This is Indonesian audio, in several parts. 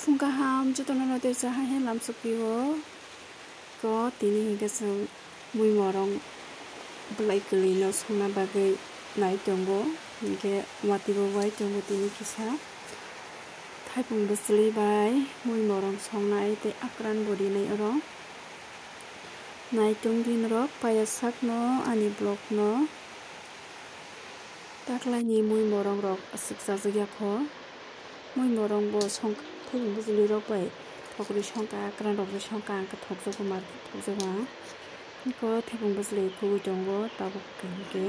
Fungkaham jutono te sahahe lamsukiwo ko tini hingga sung mui morong belai kelino sungna bagai nai tongo hingga mati bawai tongo tini kisah thaipung besli bai mui morong songnai te akran bodi nai orong nai tong din rok payasak no ani blok no taklai ni mui morong rok asik jajak ko mui morong bo song thaipung besli rok bai thokri songka akran rok songka angka thokjoko mar thokjoma ko thaipung besli phui tongo tabuk hingke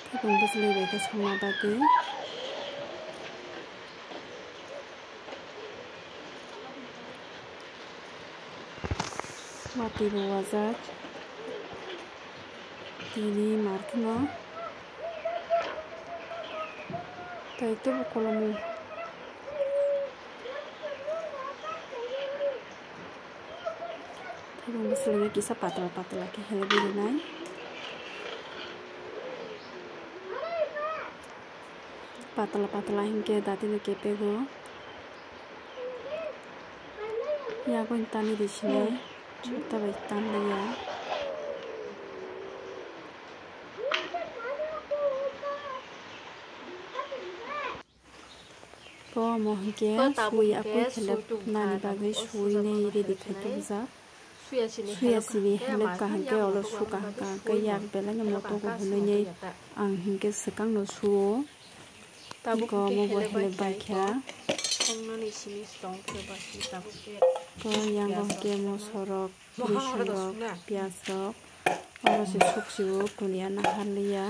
thaipung besli bai ke songna bagui mati bo wajak tini markno tai to kolomu thaipung besli kisa patla ke helbi nai patla hingke datine kepego ya gon tani disine chota bai tan ya ko mo hingke sui apui khelep nani bagai sui nei ready khaito buja suya sini helep ka hingke olo suka hangka ke yak belanya moto ko hunoi nei ang hingke sekang no suo ko mo bo helep bai kha ko yang bo hingke mo sorok rishon rok pias rok oro si suksiwo kunia na harliya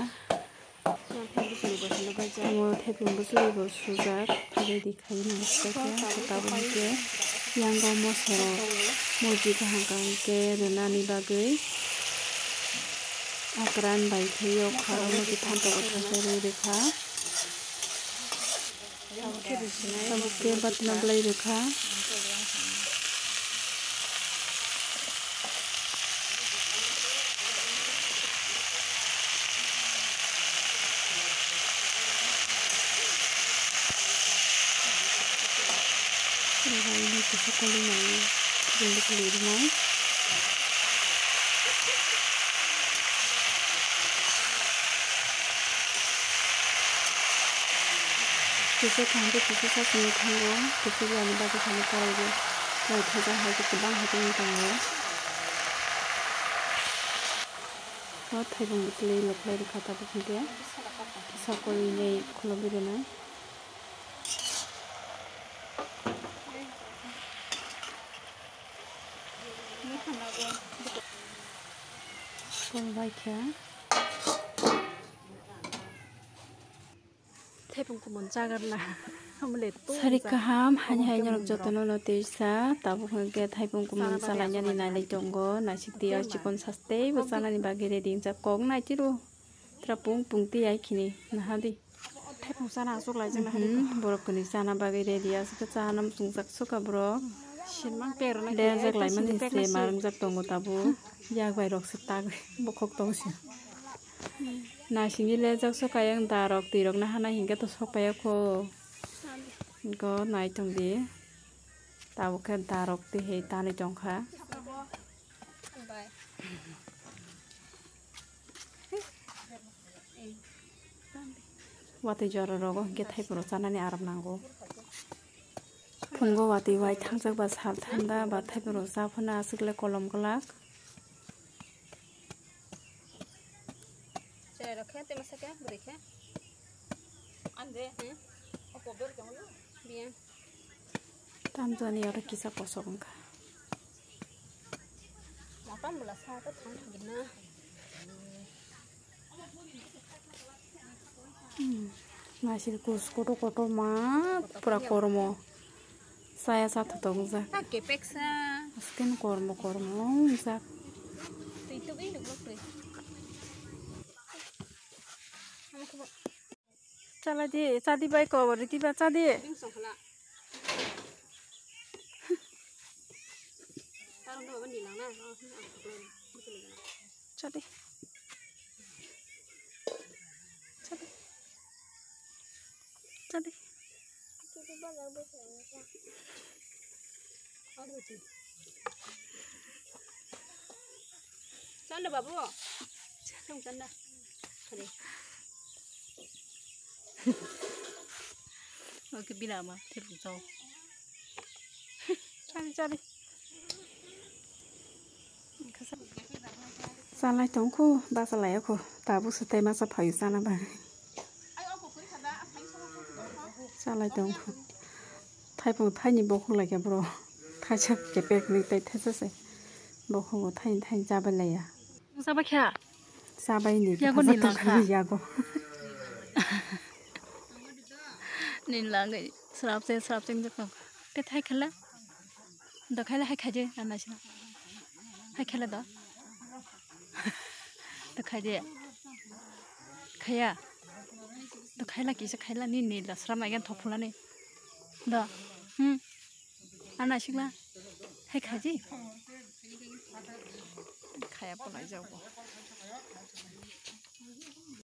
mo thaipung besli bo sujak ready khai na sake tabo hingke yang bo mo sorok moji ka hangka hingke renani bagai akran bai khayo kharo moji thanto ko thasai rekha tabukke batna blai rekha ini bisa kali mai bentuk lirmai bisa kange bisa sasini kango bisa yani baga kali kali kai thaja haji kubang haji kango ko thaipung besli loklai rekha tabu hingke sakoli nei kholobi renai baiknya thaipung kumon jagarna hamle to sarikaham hanya nyorok jotono no teisa tabu hingke thaipung kumon salanya ni nai tongo nasiti chikon saste busana ni bagire dinja kong nai tiru trapung pungti ai khini nahadi thaipung sana asuk lai jeng nahadi borok kuni sana bagire dia suka sanam sungjak suka borok sinmang perona dejak lai mani se marungjak tongo tabu yak bai rok sitak bokok tongsi nasini lejak sokayang darok tirok na hana hingga to sokpaya ko go nai tongdi tabu khe darok ti he tani tongkha wati joro rogo hingke thaipuro chanani aram nango phungo wati wai thangjak ba sal thanda ba thaipuro chafuna asukle kolom glak रखे ते मसा क्या देखे अंदे हैं और कोबर क्या बोलो बिया tamjani ora kisa kosongka makan bola satu thang gina nasil kus koto ma pura kormo saya satu tongja ke peksa asken kormo jak itu ini dulu chala di chadi bai ko riti ba chadi chadi Tadi. Canda babu. Canda canda. Kare. Oke bila mah tipu tau. Cari. Salai tongku, ba salai aku. Tabu setai masa payu sana ba. Salai tongku. Thai pung thai ni bokong lagi bro. Thai cak kepek ni tai thai sese. Bokong thai jaba lagi ya. Sabah kya? Sabai ni. Yago ni langka. Yago. Ni langka. Serap se jepang. Te thai khala. Do khala hai khaje anasina. Hai khala do. Do khaje. Khaya. Do khala kisa khala ni la sram agan thopula ni. Do. Anasila. Hai khaje. Khaya pulai jauh.